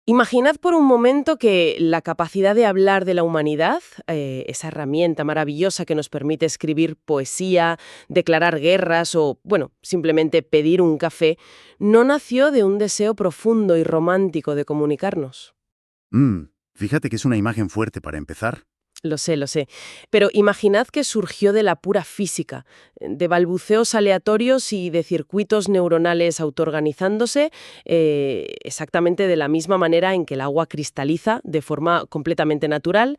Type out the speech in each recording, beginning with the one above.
Imaginad por un momento que la capacidad de hablar de la humanidad, esa herramienta maravillosa que nos permite escribir poesía, declarar guerras o, bueno, simplemente pedir un café, no nació de un deseo profundo y romántico de comunicarnos. Fíjate que es una imagen fuerte para empezar. Lo sé, lo sé. Pero imaginad que surgió de la pura física, de balbuceos aleatorios y de circuitos neuronales autoorganizándose exactamente de la misma manera en que el agua cristaliza de forma completamente natural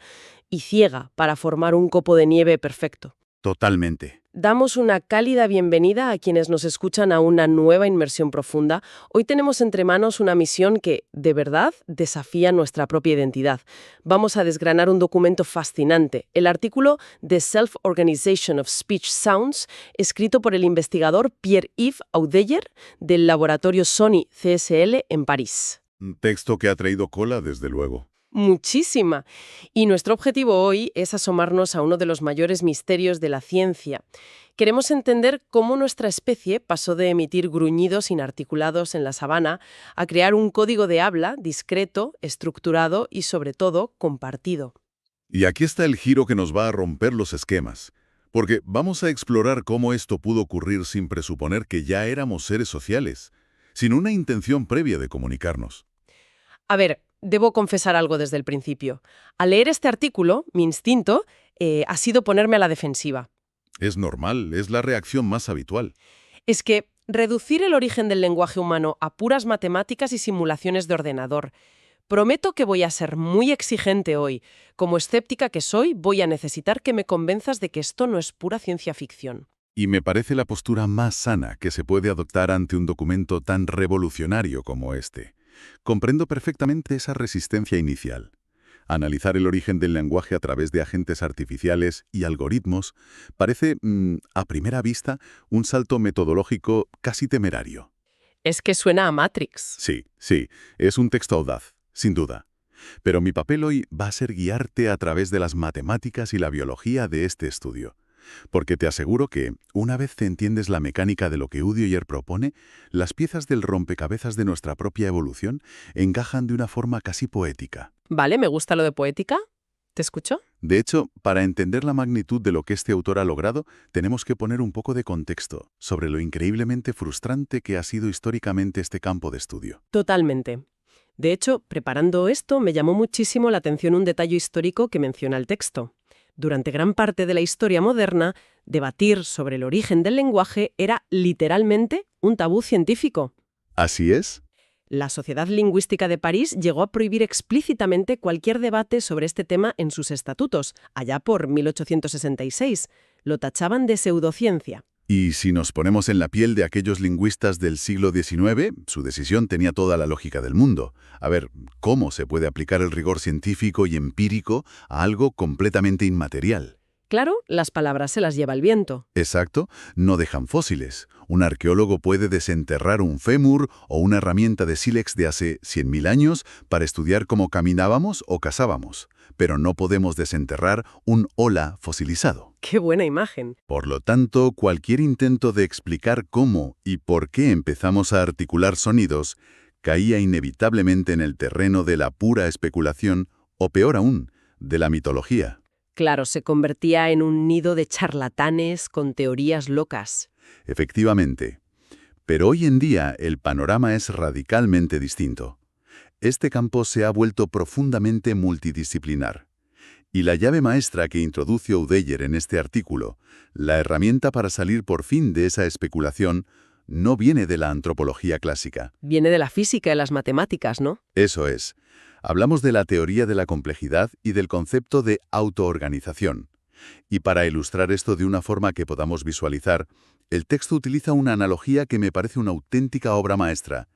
y ciega para formar un copo de nieve perfecto. Totalmente. Damos una cálida bienvenida a quienes nos escuchan a una nueva inmersión profunda. Hoy tenemos entre manos una misión que, de verdad, desafía nuestra propia identidad. Vamos a desgranar un documento fascinante, el artículo The Self-Organization of Speech Sounds, escrito por el investigador Pierre-Yves Audeller del laboratorio Sony CSL en París. Un texto que ha traído cola, desde luego. Muchísima. Y nuestro objetivo hoy es asomarnos a uno de los mayores misterios de la ciencia. Queremos entender cómo nuestra especie pasó de emitir gruñidos inarticulados en la sabana a crear un código de habla discreto, estructurado y, sobre todo, compartido. Y aquí está el giro que nos va a romper los esquemas. Porque vamos a explorar cómo esto pudo ocurrir sin presuponer que ya éramos seres sociales, sin una intención previa de comunicarnos. A ver, debo confesar algo desde el principio. Al leer este artículo, mi instinto ha sido ponerme a la defensiva. Es normal, es la reacción más habitual. Es que reducir el origen del lenguaje humano a puras matemáticas y simulaciones de ordenador. Prometo que voy a ser muy exigente hoy. Como escéptica que soy, voy a necesitar que me convenzas de que esto no es pura ciencia ficción. Y me parece la postura más sana que se puede adoptar ante un documento tan revolucionario como este. Comprendo perfectamente esa resistencia inicial. Analizar el origen del lenguaje a través de agentes artificiales y algoritmos parece, a primera vista, un salto metodológico casi temerario. Es que suena a Matrix. Sí, es un texto audaz, sin duda. Pero mi papel hoy va a ser guiarte a través de las matemáticas y la biología de este estudio. Porque te aseguro que, una vez te entiendes la mecánica de lo que Udioyer propone, las piezas del rompecabezas de nuestra propia evolución encajan de una forma casi poética. Vale, me gusta lo de poética. ¿Te escucho? De hecho, para entender la magnitud de lo que este autor ha logrado, tenemos que poner un poco de contexto sobre lo increíblemente frustrante que ha sido históricamente este campo de estudio. Totalmente. De hecho, preparando esto, me llamó muchísimo la atención un detalle histórico que menciona el texto. Durante gran parte de la historia moderna, debatir sobre el origen del lenguaje era literalmente un tabú científico. ¿Así es? La Sociedad Lingüística de París llegó a prohibir explícitamente cualquier debate sobre este tema en sus estatutos, allá por 1866. Lo tachaban de pseudociencia. Y si nos ponemos en la piel de aquellos lingüistas del siglo XIX, su decisión tenía toda la lógica del mundo. A ver, ¿cómo se puede aplicar el rigor científico y empírico a algo completamente inmaterial? Claro, las palabras se las lleva el viento. Exacto, no dejan fósiles. Un arqueólogo puede desenterrar un fémur o una herramienta de sílex de hace 100.000 años para estudiar cómo caminábamos o cazábamos, pero no podemos desenterrar un hola fosilizado. ¡Qué buena imagen! Por lo tanto, cualquier intento de explicar cómo y por qué empezamos a articular sonidos caía inevitablemente en el terreno de la pura especulación o, peor aún, de la mitología. Claro, se convertía en un nido de charlatanes con teorías locas. Efectivamente. Pero hoy en día el panorama es radicalmente distinto. Este campo se ha vuelto profundamente multidisciplinar. Y la llave maestra que introduce Audeller en este artículo, la herramienta para salir por fin de esa especulación, no viene de la antropología clásica. Viene de la física y las matemáticas, ¿no? Eso es. Hablamos de la teoría de la complejidad y del concepto de autoorganización. Y para ilustrar esto de una forma que podamos visualizar, el texto utiliza una analogía que me parece una auténtica obra maestra.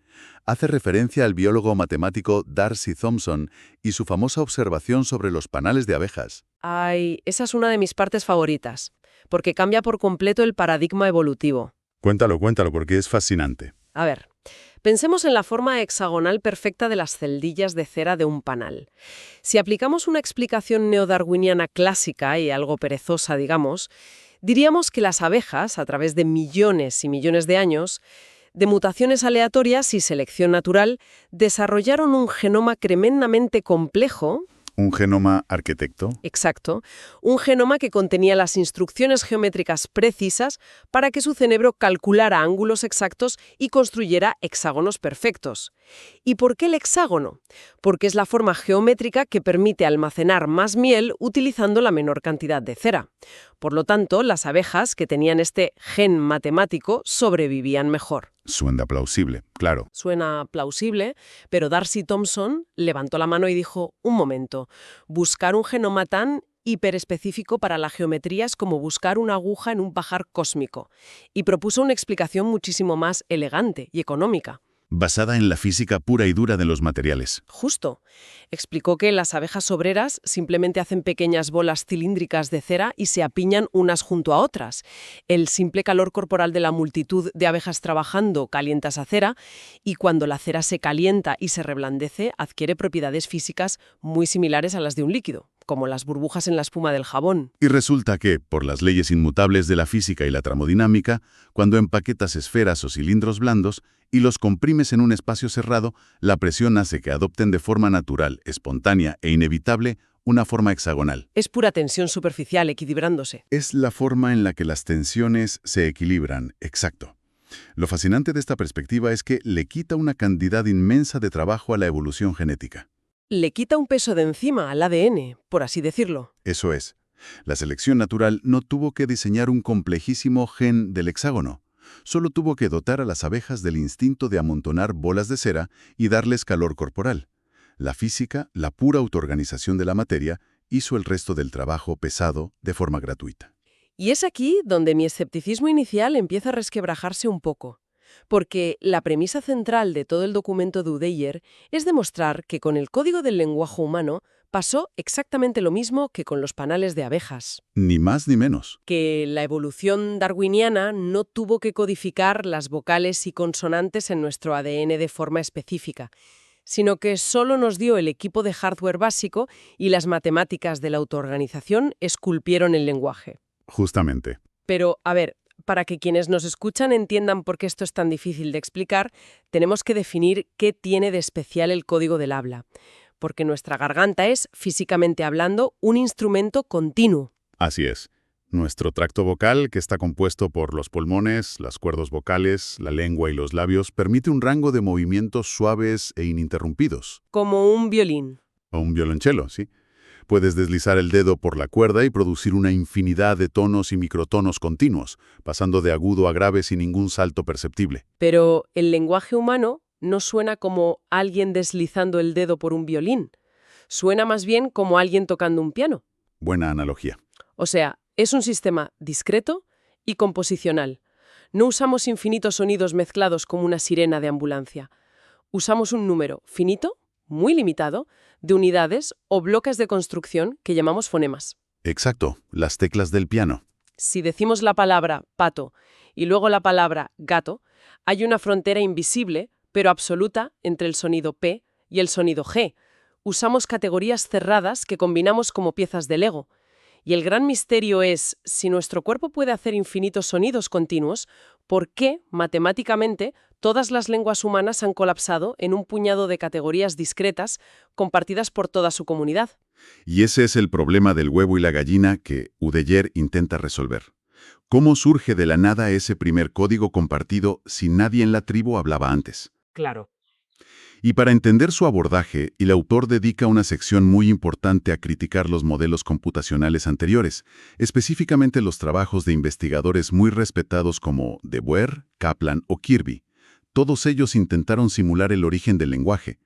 Hace referencia al biólogo matemático Darcy Thompson y su famosa observación sobre los panales de abejas. Ay, esa es una de mis partes favoritas, porque cambia por completo el paradigma evolutivo. Cuéntalo, porque es fascinante. A ver, pensemos en la forma hexagonal perfecta de las celdillas de cera de un panal. Si aplicamos una explicación neodarwiniana clásica y algo perezosa, digamos, diríamos que las abejas, a través de millones y millones de años, de mutaciones aleatorias y selección natural, desarrollaron un genoma tremendamente complejo. Un genoma arquitecto. Exacto. Un genoma que contenía las instrucciones geométricas precisas para que su cerebro calculara ángulos exactos y construyera hexágonos perfectos. ¿Y por qué el hexágono? Porque es la forma geométrica que permite almacenar más miel utilizando la menor cantidad de cera. Por lo tanto, las abejas que tenían este gen matemático sobrevivían mejor. Suena plausible, claro. Suena plausible, pero Darcy Thompson levantó la mano y dijo, un momento, buscar un genoma tan hiperespecífico para la geometría es como buscar una aguja en un pajar cósmico, y propuso una explicación muchísimo más elegante y económica. Basada en la física pura y dura de los materiales. Justo. Explicó que las abejas obreras simplemente hacen pequeñas bolas cilíndricas de cera y se apiñan unas junto a otras. El simple calor corporal de la multitud de abejas trabajando calienta esa cera y cuando la cera se calienta y se reblandece adquiere propiedades físicas muy similares a las de un líquido, como las burbujas en la espuma del jabón. Y resulta que, por las leyes inmutables de la física y la termodinámica, cuando empaquetas esferas o cilindros blandos y los comprimes en un espacio cerrado, la presión hace que adopten de forma natural, espontánea e inevitable una forma hexagonal. Es pura tensión superficial equilibrándose. Es la forma en la que las tensiones se equilibran, exacto. Lo fascinante de esta perspectiva es que le quita una cantidad inmensa de trabajo a la evolución genética. Le quita un peso de encima al ADN, por así decirlo. Eso es. La selección natural no tuvo que diseñar un complejísimo gen del hexágono. Solo tuvo que dotar a las abejas del instinto de amontonar bolas de cera y darles calor corporal. La física, la pura autoorganización de la materia, hizo el resto del trabajo pesado de forma gratuita. Y es aquí donde mi escepticismo inicial empieza a resquebrajarse un poco. Porque la premisa central de todo el documento de Udell es demostrar que con el código del lenguaje humano pasó exactamente lo mismo que con los panales de abejas. Ni más ni menos. Que la evolución darwiniana no tuvo que codificar las vocales y consonantes en nuestro ADN de forma específica, sino que solo nos dio el equipo de hardware básico y las matemáticas de la autoorganización esculpieron el lenguaje. Justamente. Pero, a ver, para que quienes nos escuchan entiendan por qué esto es tan difícil de explicar, tenemos que definir qué tiene de especial el código del habla. Porque nuestra garganta es, físicamente hablando, un instrumento continuo. Así es. Nuestro tracto vocal, que está compuesto por los pulmones, las cuerdas vocales, la lengua y los labios, permite un rango de movimientos suaves e ininterrumpidos. Como un violín. O un violonchelo, ¿sí? Puedes deslizar el dedo por la cuerda y producir una infinidad de tonos y microtonos continuos, pasando de agudo a grave sin ningún salto perceptible. Pero el lenguaje humano no suena como alguien deslizando el dedo por un violín. Suena más bien como alguien tocando un piano. Buena analogía. O sea, es un sistema discreto y composicional. No usamos infinitos sonidos mezclados como una sirena de ambulancia. Usamos un número finito, muy limitado, de unidades o bloques de construcción que llamamos fonemas. Exacto, las teclas del piano. Si decimos la palabra pato y luego la palabra gato, hay una frontera invisible, pero absoluta, entre el sonido P y el sonido G. Usamos categorías cerradas que combinamos como piezas de Lego. Y el gran misterio es, si nuestro cuerpo puede hacer infinitos sonidos continuos, ¿por qué, matemáticamente, todas las lenguas humanas han colapsado en un puñado de categorías discretas compartidas por toda su comunidad? Y ese es el problema del huevo y la gallina que Udell intenta resolver. ¿Cómo surge de la nada ese primer código compartido si nadie en la tribu hablaba antes? Claro. Y para entender su abordaje, el autor dedica una sección muy importante a criticar los modelos computacionales anteriores, específicamente los trabajos de investigadores muy respetados como de Boer, Kaplan o Kirby. Todos ellos intentaron simular el origen del lenguaje,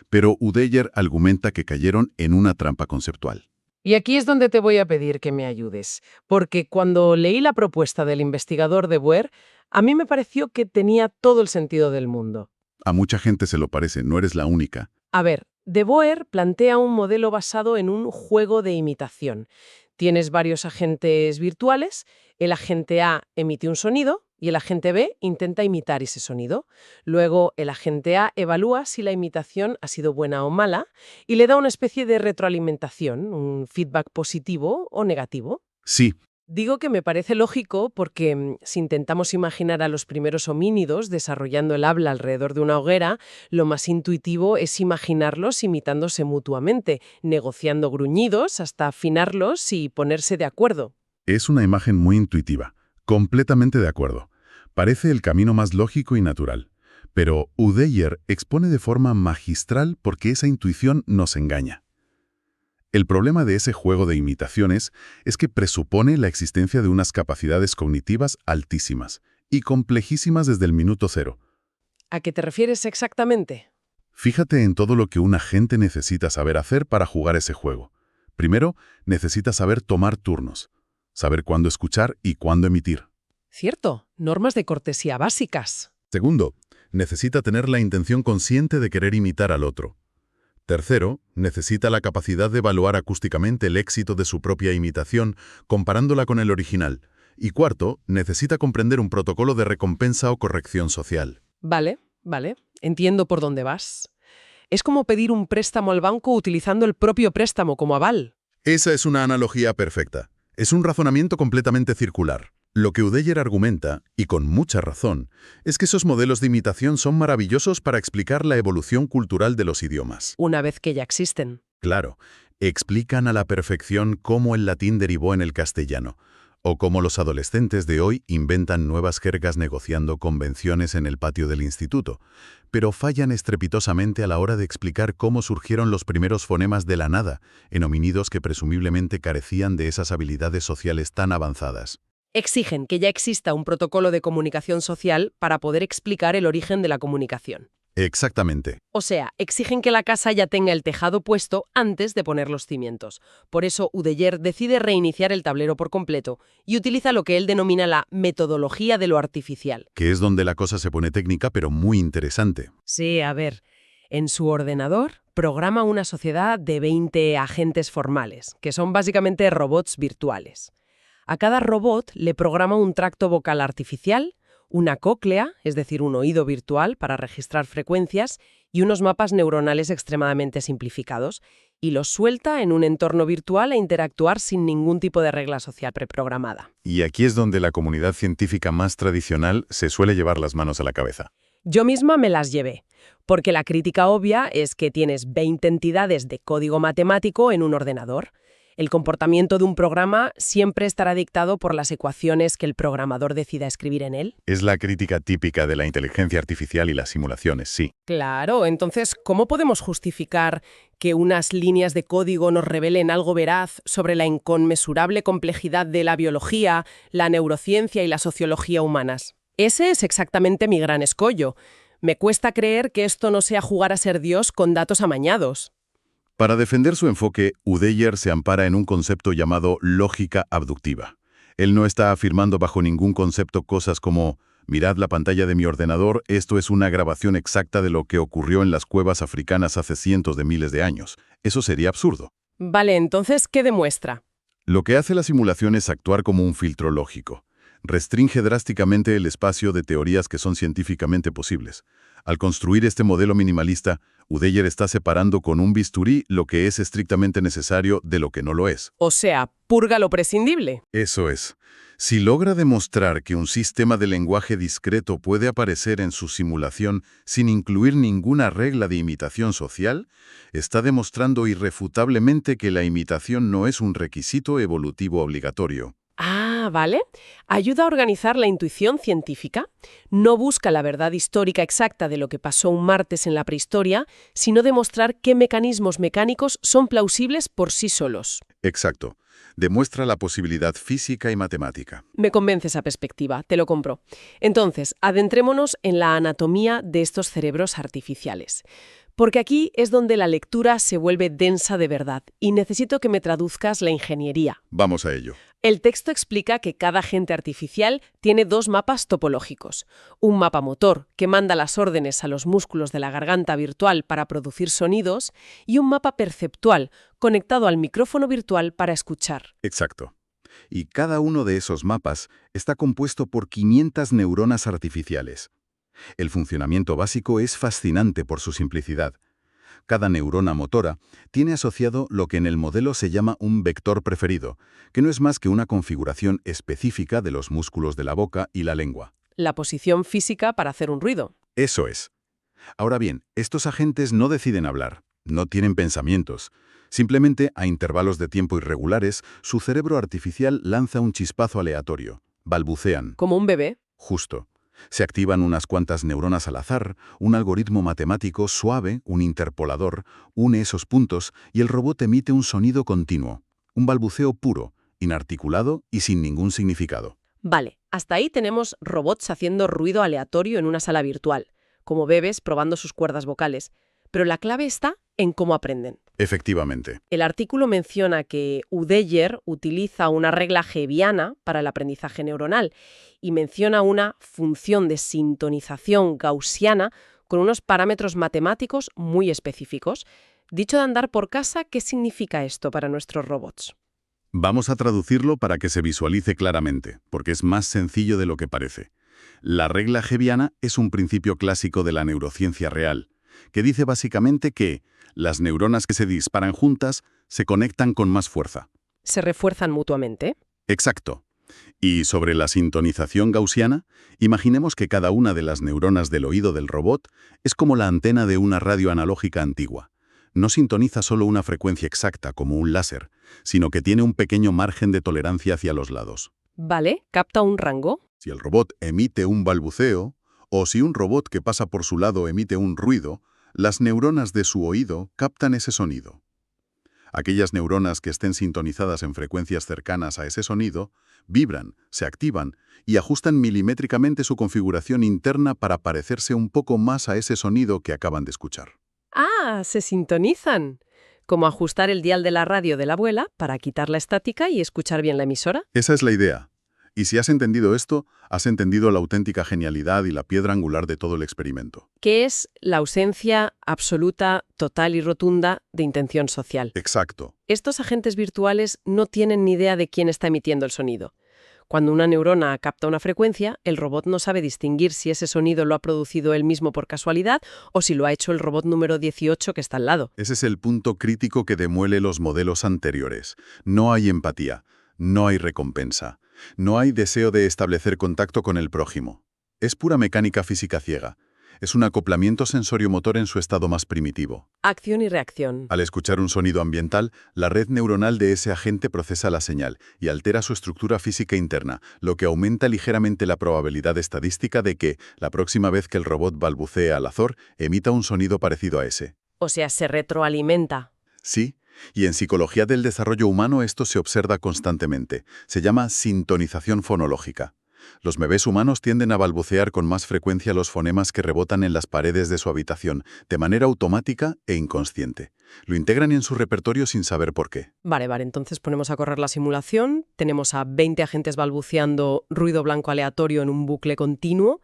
pero Udell argumenta que cayeron en una trampa conceptual. Y aquí es donde te voy a pedir que me ayudes, porque cuando leí la propuesta del investigador de Boer, a mí me pareció que tenía todo el sentido del mundo. A mucha gente se lo parece, no eres la única. A ver, De Boer plantea un modelo basado en un juego de imitación. Tienes varios agentes virtuales, el agente A emite un sonido y el agente B intenta imitar ese sonido. Luego, el agente A evalúa si la imitación ha sido buena o mala y le da una especie de retroalimentación, un feedback positivo o negativo. Sí, Digo que me parece lógico porque si intentamos imaginar a los primeros homínidos desarrollando el habla alrededor de una hoguera, lo más intuitivo es imaginarlos imitándose mutuamente, negociando gruñidos hasta afinarlos y ponerse de acuerdo. Es una imagen muy intuitiva, completamente de acuerdo. Parece el camino más lógico y natural. Pero Udeyar expone de forma magistral por qué esa intuición nos engaña. El problema de ese juego de imitaciones es que presupone la existencia de unas capacidades cognitivas altísimas y complejísimas desde el minuto cero. ¿A qué te refieres exactamente? Fíjate en todo lo que un agente necesita saber hacer para jugar ese juego. Primero, necesita saber tomar turnos, saber cuándo escuchar y cuándo emitir. Cierto, normas de cortesía básicas. Segundo, necesita tener la intención consciente de querer imitar al otro. Tercero, necesita la capacidad de evaluar acústicamente el éxito de su propia imitación, comparándola con el original. Y cuarto, necesita comprender un protocolo de recompensa o corrección social. Vale, entiendo por dónde vas. Es como pedir un préstamo al banco utilizando el propio préstamo como aval. Esa es una analogía perfecta. Es un razonamiento completamente circular. Lo que Udeyar argumenta, y con mucha razón, es que esos modelos de imitación son maravillosos para explicar la evolución cultural de los idiomas. Una vez que ya existen. Claro, explican a la perfección cómo el latín derivó en el castellano, o cómo los adolescentes de hoy inventan nuevas jergas negociando convenciones en el patio del instituto, pero fallan estrepitosamente a la hora de explicar cómo surgieron los primeros fonemas de la nada, en homínidos que presumiblemente carecían de esas habilidades sociales tan avanzadas. Exigen que ya exista un protocolo de comunicación social para poder explicar el origen de la comunicación. Exactamente. O sea, exigen que la casa ya tenga el tejado puesto antes de poner los cimientos. Por eso, Udeyar decide reiniciar el tablero por completo y utiliza lo que él denomina la metodología de lo artificial. Que es donde la cosa se pone técnica, pero muy interesante. Sí, a ver, en su ordenador programa una sociedad de 20 agentes formales, que son básicamente robots virtuales. A cada robot le programa un tracto vocal artificial, una cóclea, es decir, un oído virtual para registrar frecuencias, y unos mapas neuronales extremadamente simplificados, y los suelta en un entorno virtual a interactuar sin ningún tipo de regla social preprogramada. Y aquí es donde la comunidad científica más tradicional se suele llevar las manos a la cabeza. Yo misma me las llevé, porque la crítica obvia es que tienes 20 entidades de código matemático en un ordenador. El comportamiento de un programa siempre estará dictado por las ecuaciones que el programador decida escribir en él. Es la crítica típica de la inteligencia artificial y las simulaciones, sí. Claro, entonces, ¿cómo podemos justificar que unas líneas de código nos revelen algo veraz sobre la inconmensurable complejidad de la biología, la neurociencia y la sociología humanas? Ese es exactamente mi gran escollo. Me cuesta creer que esto no sea jugar a ser Dios con datos amañados. Para defender su enfoque, Udeyar se ampara en un concepto llamado lógica abductiva. Él no está afirmando bajo ningún concepto cosas como «mirad la pantalla de mi ordenador, esto es una grabación exacta de lo que ocurrió en las cuevas africanas hace cientos de miles de años». Eso sería absurdo. Vale, entonces, ¿qué demuestra? Lo que hace la simulación es actuar como un filtro lógico. Restringe drásticamente el espacio de teorías que son científicamente posibles. Al construir este modelo minimalista, Udeyar está separando con un bisturí lo que es estrictamente necesario de lo que no lo es. O sea, purga lo prescindible. Eso es. Si logra demostrar que un sistema de lenguaje discreto puede aparecer en su simulación sin incluir ninguna regla de imitación social, está demostrando irrefutablemente que la imitación no es un requisito evolutivo obligatorio. Ah, vale. Ayuda a organizar la intuición científica. No busca la verdad histórica exacta de lo que pasó un martes en la prehistoria, sino demostrar qué mecanismos mecánicos son plausibles por sí solos. Exacto. Demuestra la posibilidad física y matemática. Me convence esa perspectiva, te lo compro. Entonces, adentrémonos en la anatomía de estos cerebros artificiales. Porque aquí es donde la lectura se vuelve densa de verdad y necesito que me traduzcas la ingeniería. Vamos a ello. El texto explica que cada agente artificial tiene dos mapas topológicos. Un mapa motor, que manda las órdenes a los músculos de la garganta virtual para producir sonidos, y un mapa perceptual, conectado al micrófono virtual para escuchar. Exacto. Y cada uno de esos mapas está compuesto por 500 neuronas artificiales. El funcionamiento básico es fascinante por su simplicidad. Cada neurona motora tiene asociado lo que en el modelo se llama un vector preferido, que no es más que una configuración específica de los músculos de la boca y la lengua. La posición física para hacer un ruido. Eso es. Ahora bien, estos agentes no deciden hablar, no tienen pensamientos. Simplemente, a intervalos de tiempo irregulares, su cerebro artificial lanza un chispazo aleatorio. Balbucean. Como un bebé. Justo. Se activan unas cuantas neuronas al azar, un algoritmo matemático suave, un interpolador, une esos puntos y el robot emite un sonido continuo. Un balbuceo puro, inarticulado y sin ningún significado. Vale, hasta ahí tenemos robots haciendo ruido aleatorio en una sala virtual, como bebés probando sus cuerdas vocales. Pero la clave está en cómo aprenden. Efectivamente. El artículo menciona que Udell utiliza una regla Hebbiana para el aprendizaje neuronal y menciona una función de sintonización gaussiana con unos parámetros matemáticos muy específicos. Dicho de andar por casa, ¿qué significa esto para nuestros robots? Vamos a traducirlo para que se visualice claramente, porque es más sencillo de lo que parece. La regla Hebbiana es un principio clásico de la neurociencia real, que dice básicamente que las neuronas que se disparan juntas se conectan con más fuerza. ¿Se refuerzan mutuamente? Exacto. Y sobre la sintonización gaussiana, imaginemos que cada una de las neuronas del oído del robot es como la antena de una radio analógica antigua. No sintoniza solo una frecuencia exacta como un láser, sino que tiene un pequeño margen de tolerancia hacia los lados. Vale, capta un rango. Si el robot emite un balbuceo, o si un robot que pasa por su lado emite un ruido, las neuronas de su oído captan ese sonido. Aquellas neuronas que estén sintonizadas en frecuencias cercanas a ese sonido, vibran, se activan y ajustan milimétricamente su configuración interna para parecerse un poco más a ese sonido que acaban de escuchar. ¡Ah! Se sintonizan. Como ajustar el dial de la radio de la abuela para quitar la estática y escuchar bien la emisora. Esa es la idea. Y si has entendido esto, has entendido la auténtica genialidad y la piedra angular de todo el experimento. Que es la ausencia absoluta, total y rotunda de intención social. Exacto. Estos agentes virtuales no tienen ni idea de quién está emitiendo el sonido. Cuando una neurona capta una frecuencia, el robot no sabe distinguir si ese sonido lo ha producido él mismo por casualidad o si lo ha hecho el robot número 18 que está al lado. Ese es el punto crítico que demuele los modelos anteriores. No hay empatía, no hay recompensa, no hay deseo de establecer contacto con el prójimo. Es pura mecánica física ciega. Es un acoplamiento sensorio-motor en su estado más primitivo. Acción y reacción. Al escuchar un sonido ambiental, la red neuronal de ese agente procesa la señal y altera su estructura física interna, lo que aumenta ligeramente la probabilidad estadística de que, la próxima vez que el robot balbucee al azar, emita un sonido parecido a ese. O sea, se retroalimenta. Sí, y en psicología del desarrollo humano esto se observa constantemente. Se llama sintonización fonológica. Los bebés humanos tienden a balbucear con más frecuencia los fonemas que rebotan en las paredes de su habitación, de manera automática e inconsciente. Lo integran en su repertorio sin saber por qué. Vale, entonces ponemos a correr la simulación, tenemos a 20 agentes balbuceando ruido blanco aleatorio en un bucle continuo.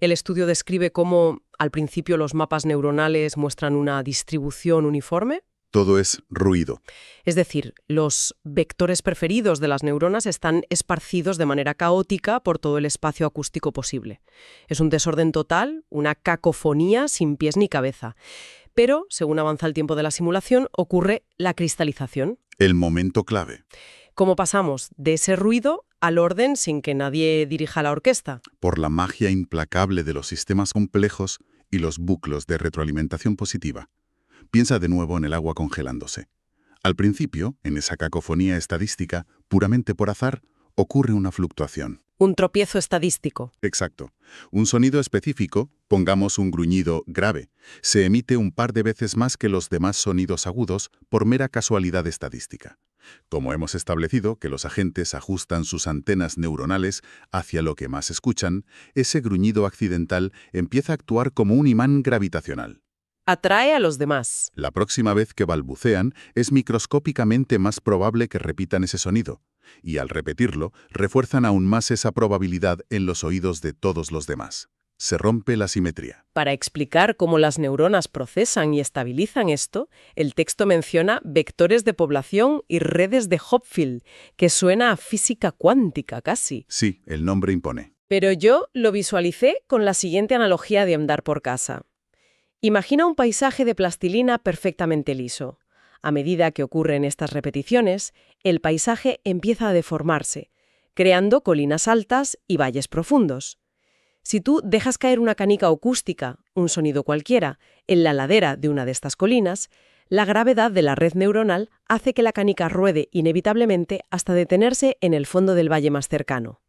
El estudio describe cómo, al principio, los mapas neuronales muestran una distribución uniforme. Todo es ruido. Es decir, los vectores preferidos de las neuronas están esparcidos de manera caótica por todo el espacio acústico posible. Es un desorden total, una cacofonía sin pies ni cabeza. Pero, según avanza el tiempo de la simulación, ocurre la cristalización. El momento clave. ¿Cómo pasamos de ese ruido al orden sin que nadie dirija la orquesta? Por la magia implacable de los sistemas complejos y los buclos de retroalimentación positiva. Piensa de nuevo en el agua congelándose. Al principio, en esa cacofonía estadística, puramente por azar, ocurre una fluctuación. Un tropiezo estadístico. Exacto. Un sonido específico, pongamos un gruñido grave, se emite un par de veces más que los demás sonidos agudos por mera casualidad estadística. Como hemos establecido que los agentes ajustan sus antenas neuronales hacia lo que más escuchan, ese gruñido accidental empieza a actuar como un imán gravitacional. Atrae a los demás. La próxima vez que balbucean, es microscópicamente más probable que repitan ese sonido, y al repetirlo, refuerzan aún más esa probabilidad en los oídos de todos los demás. Se rompe la simetría. Para explicar cómo las neuronas procesan y estabilizan esto, el texto menciona vectores de población y redes de Hopfield, que suena a física cuántica casi. Sí, el nombre impone. Pero yo lo visualicé con la siguiente analogía de andar por casa. Imagina un paisaje de plastilina perfectamente liso. A medida que ocurren estas repeticiones, el paisaje empieza a deformarse, creando colinas altas y valles profundos. Si tú dejas caer una canica acústica, un sonido cualquiera, en la ladera de una de estas colinas, la gravedad de la red neuronal hace que la canica ruede inevitablemente hasta detenerse en el fondo del valle más cercano.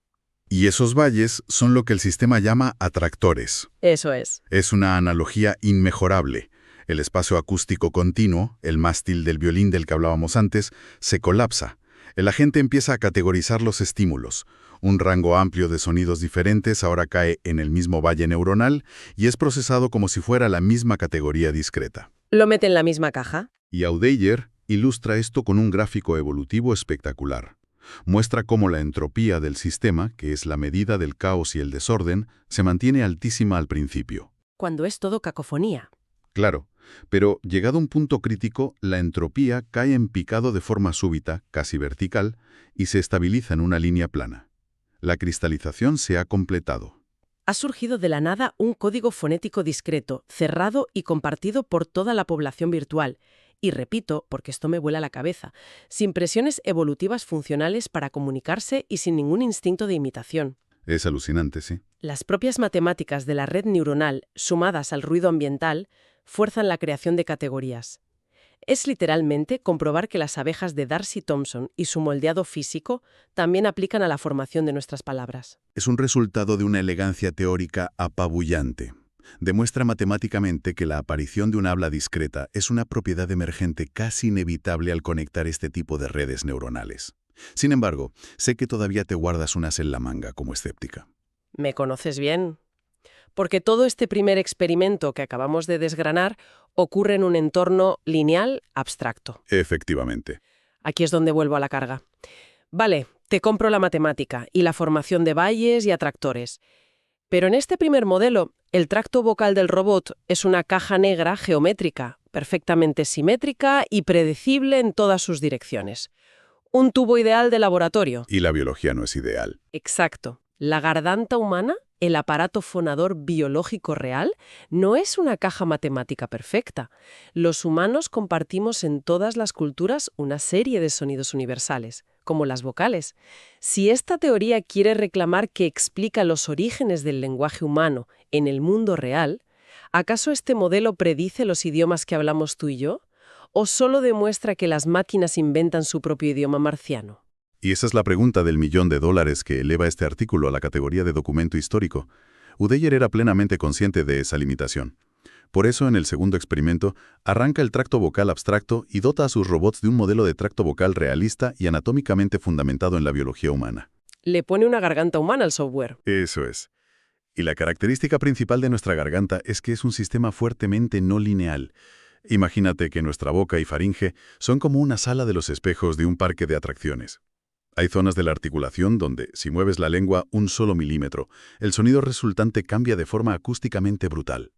Y esos valles son lo que el sistema llama atractores. Eso es. Es una analogía inmejorable. El espacio acústico continuo, el mástil del violín del que hablábamos antes, se colapsa. El agente empieza a categorizar los estímulos. Un rango amplio de sonidos diferentes ahora cae en el mismo valle neuronal y es procesado como si fuera la misma categoría discreta. Lo mete en la misma caja. Y Audeyer ilustra esto con un gráfico evolutivo espectacular. Muestra cómo la entropía del sistema, que es la medida del caos y el desorden, se mantiene altísima al principio. Cuando es todo cacofonía. Claro, pero llegado a un punto crítico, la entropía cae en picado de forma súbita, casi vertical, y se estabiliza en una línea plana. La cristalización se ha completado. Ha surgido de la nada un código fonético discreto, cerrado y compartido por toda la población virtual. Y repito, porque esto me vuela la cabeza, sin presiones evolutivas funcionales para comunicarse y sin ningún instinto de imitación. Es alucinante, sí. Las propias matemáticas de la red neuronal, sumadas al ruido ambiental, fuerzan la creación de categorías. Es literalmente comprobar que las abejas de Darcy Thompson y su moldeado físico también aplican a la formación de nuestras palabras. Es un resultado de una elegancia teórica apabullante. Demuestra matemáticamente que la aparición de un habla discreta es una propiedad emergente casi inevitable al conectar este tipo de redes neuronales. Sin embargo, sé que todavía te guardas unas en la manga como escéptica. ¿Me conoces bien? Porque todo este primer experimento que acabamos de desgranar ocurre en un entorno lineal abstracto. Efectivamente. Aquí es donde vuelvo a la carga. Vale, te compro la matemática y la formación de valles y atractores. Pero en este primer modelo, el tracto vocal del robot es una caja negra geométrica, perfectamente simétrica y predecible en todas sus direcciones. Un tubo ideal de laboratorio. Y la biología no es ideal. Exacto. La garganta humana, el aparato fonador biológico real, no es una caja matemática perfecta. Los humanos compartimos en todas las culturas una serie de sonidos universales, como las vocales. Si esta teoría quiere reclamar que explica los orígenes del lenguaje humano en el mundo real, ¿acaso este modelo predice los idiomas que hablamos tú y yo? ¿O solo demuestra que las máquinas inventan su propio idioma marciano? Y esa es la pregunta del $1.000.000 que eleva este artículo a la categoría de documento histórico. Audeyer era plenamente consciente de esa limitación. Por eso, en el segundo experimento, arranca el tracto vocal abstracto y dota a sus robots de un modelo de tracto vocal realista y anatómicamente fundamentado en la biología humana. Le pone una garganta humana al software. Eso es. Y la característica principal de nuestra garganta es que es un sistema fuertemente no lineal. Imagínate que nuestra boca y faringe son como una sala de los espejos de un parque de atracciones. Hay zonas de la articulación donde, si mueves la lengua un solo milímetro, el sonido resultante cambia de forma acústicamente brutal.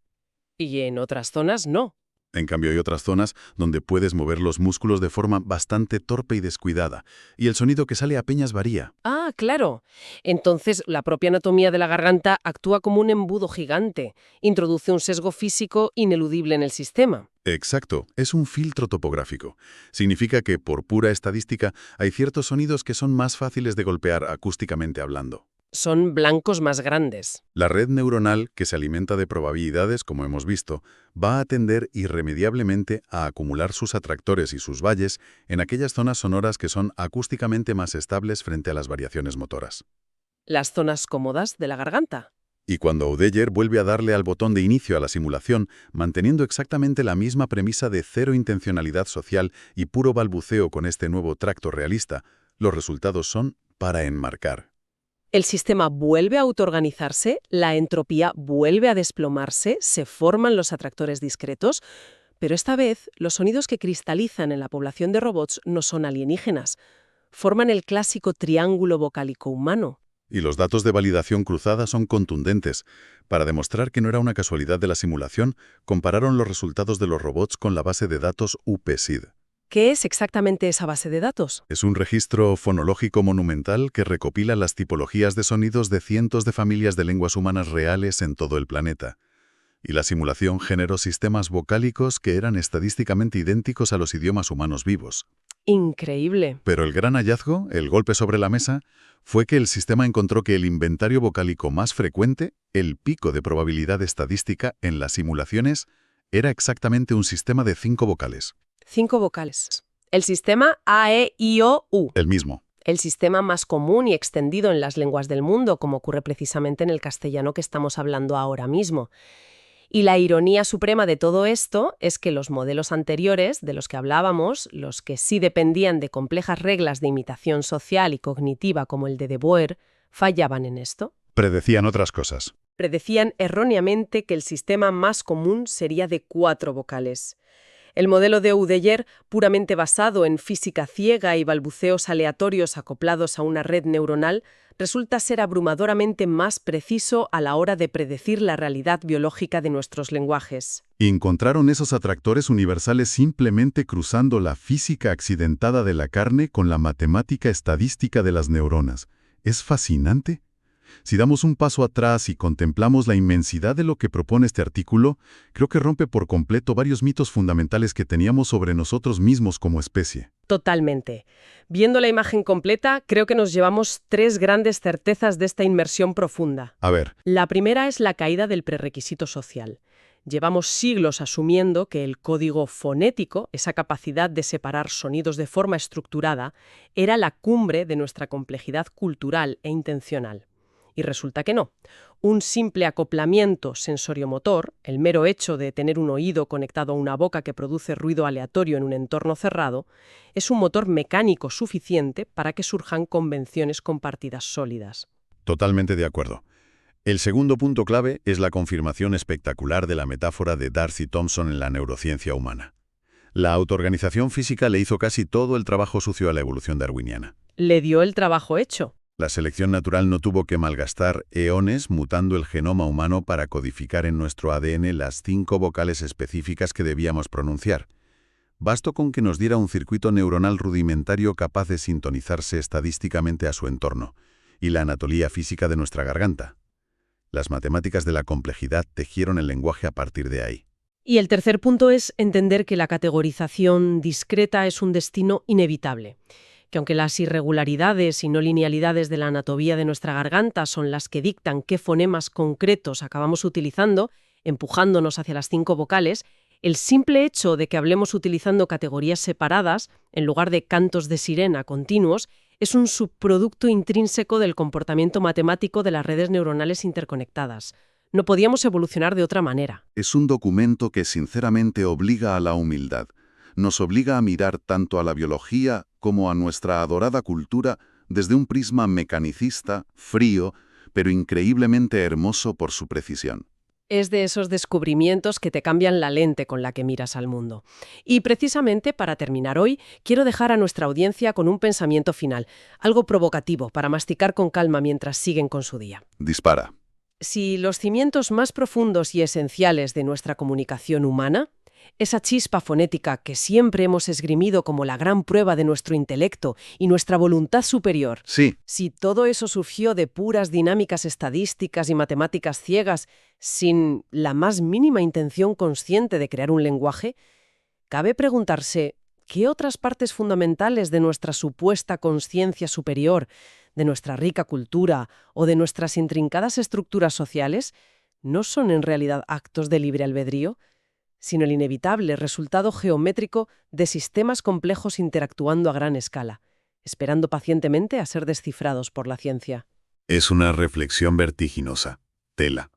Y en otras zonas no. En cambio, hay otras zonas donde puedes mover los músculos de forma bastante torpe y descuidada, y el sonido que sale apenas varía. Ah, claro. Entonces, la propia anatomía de la garganta actúa como un embudo gigante. Introduce un sesgo físico ineludible en el sistema. Exacto, es un filtro topográfico. Significa que, por pura estadística, hay ciertos sonidos que son más fáciles de golpear acústicamente hablando. Son blancos más grandes. La red neuronal, que se alimenta de probabilidades, como hemos visto, va a tender irremediablemente a acumular sus atractores y sus valles en aquellas zonas sonoras que son acústicamente más estables frente a las variaciones motoras. Las zonas cómodas de la garganta. Y cuando Audeyer vuelve a darle al botón de inicio a la simulación, manteniendo exactamente la misma premisa de cero intencionalidad social y puro balbuceo con este nuevo tracto realista, los resultados son para enmarcar. El sistema vuelve a autoorganizarse, la entropía vuelve a desplomarse, se forman los atractores discretos, pero esta vez los sonidos que cristalizan en la población de robots no son alienígenas. Forman el clásico triángulo vocálico humano. Y los datos de validación cruzada son contundentes. Para demostrar que no era una casualidad de la simulación, compararon los resultados de los robots con la base de datos UPSID. ¿Qué es exactamente esa base de datos? Es un registro fonológico monumental que recopila las tipologías de sonidos de cientos de familias de lenguas humanas reales en todo el planeta. Y la simulación generó sistemas vocálicos que eran estadísticamente idénticos a los idiomas humanos vivos. Increíble. Pero el gran hallazgo, el golpe sobre la mesa, fue que el sistema encontró que el inventario vocálico más frecuente, el pico de probabilidad estadística en las simulaciones, era exactamente un sistema de 5 vocales. 5 vocales. El sistema A-E-I-O-U. El mismo. El sistema más común y extendido en las lenguas del mundo, como ocurre precisamente en el castellano que estamos hablando ahora mismo. Y la ironía suprema de todo esto es que los modelos anteriores, de los que hablábamos, los que sí dependían de complejas reglas de imitación social y cognitiva como el de De Boer, fallaban en esto. Predecían otras cosas. Predecían erróneamente que el sistema más común sería de 4 vocales. El modelo de Oudéger, puramente basado en física ciega y balbuceos aleatorios acoplados a una red neuronal, resulta ser abrumadoramente más preciso a la hora de predecir la realidad biológica de nuestros lenguajes. Y encontraron esos atractores universales simplemente cruzando la física accidentada de la carne con la matemática estadística de las neuronas. ¿Es fascinante? Si damos un paso atrás y contemplamos la inmensidad de lo que propone este artículo, creo que rompe por completo varios mitos fundamentales que teníamos sobre nosotros mismos como especie. Totalmente. Viendo la imagen completa, creo que nos llevamos 3 grandes certezas de esta inmersión profunda. A ver. La primera es la caída del prerequisito social. Llevamos siglos asumiendo que el código fonético, esa capacidad de separar sonidos de forma estructurada, era la cumbre de nuestra complejidad cultural e intencional. Y resulta que no. Un simple acoplamiento sensoriomotor, el mero hecho de tener un oído conectado a una boca que produce ruido aleatorio en un entorno cerrado, es un motor mecánico suficiente para que surjan convenciones compartidas sólidas. Totalmente de acuerdo. El segundo punto clave es la confirmación espectacular de la metáfora de Darcy Thompson en la neurociencia humana. La autoorganización física le hizo casi todo el trabajo sucio a la evolución darwiniana. Le dio el trabajo hecho. La selección natural no tuvo que malgastar eones mutando el genoma humano para codificar en nuestro ADN las 5 vocales específicas que debíamos pronunciar. Bastó con que nos diera un circuito neuronal rudimentario capaz de sintonizarse estadísticamente a su entorno, y la anatomía física de nuestra garganta. Las matemáticas de la complejidad tejieron el lenguaje a partir de ahí. Y el tercer punto es entender que la categorización discreta es un destino inevitable. Que aunque las irregularidades y no linealidades de la anatomía de nuestra garganta son las que dictan qué fonemas concretos acabamos utilizando, empujándonos hacia las 5 vocales, el simple hecho de que hablemos utilizando categorías separadas, en lugar de cantos de sirena continuos, es un subproducto intrínseco del comportamiento matemático de las redes neuronales interconectadas. No podíamos evolucionar de otra manera. Es un documento que sinceramente obliga a la humildad. Nos obliga a mirar tanto a la biología como a nuestra adorada cultura desde un prisma mecanicista, frío, pero increíblemente hermoso por su precisión. Es de esos descubrimientos que te cambian la lente con la que miras al mundo. Y precisamente para terminar hoy, quiero dejar a nuestra audiencia con un pensamiento final, algo provocativo para masticar con calma mientras siguen con su día. Dispara. Si los cimientos más profundos y esenciales de nuestra comunicación humana, esa chispa fonética que siempre hemos esgrimido como la gran prueba de nuestro intelecto y nuestra voluntad superior. Sí. Si todo eso surgió de puras dinámicas estadísticas y matemáticas ciegas, sin la más mínima intención consciente de crear un lenguaje, cabe preguntarse ¿qué otras partes fundamentales de nuestra supuesta consciencia superior, de nuestra rica cultura o de nuestras intrincadas estructuras sociales no son en realidad actos de libre albedrío, sino el inevitable resultado geométrico de sistemas complejos interactuando a gran escala, esperando pacientemente a ser descifrados por la ciencia? Es una reflexión vertiginosa. Tela.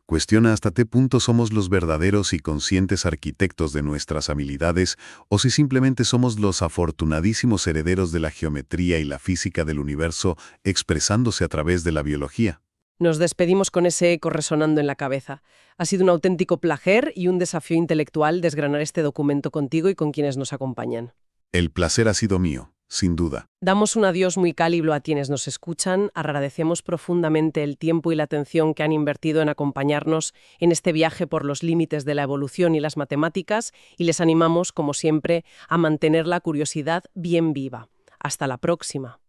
Cuestiona hasta qué punto somos los verdaderos y conscientes arquitectos de nuestras habilidades o si simplemente somos los afortunadísimos herederos de la geometría y la física del universo expresándose a través de la biología. Nos despedimos con ese eco resonando en la cabeza. Ha sido un auténtico placer y un desafío intelectual desgranar este documento contigo y con quienes nos acompañan. El placer ha sido mío, sin duda. Damos un adiós muy cálido a quienes nos escuchan, agradecemos profundamente el tiempo y la atención que han invertido en acompañarnos en este viaje por los límites de la evolución y las matemáticas y les animamos, como siempre, a mantener la curiosidad bien viva. Hasta la próxima.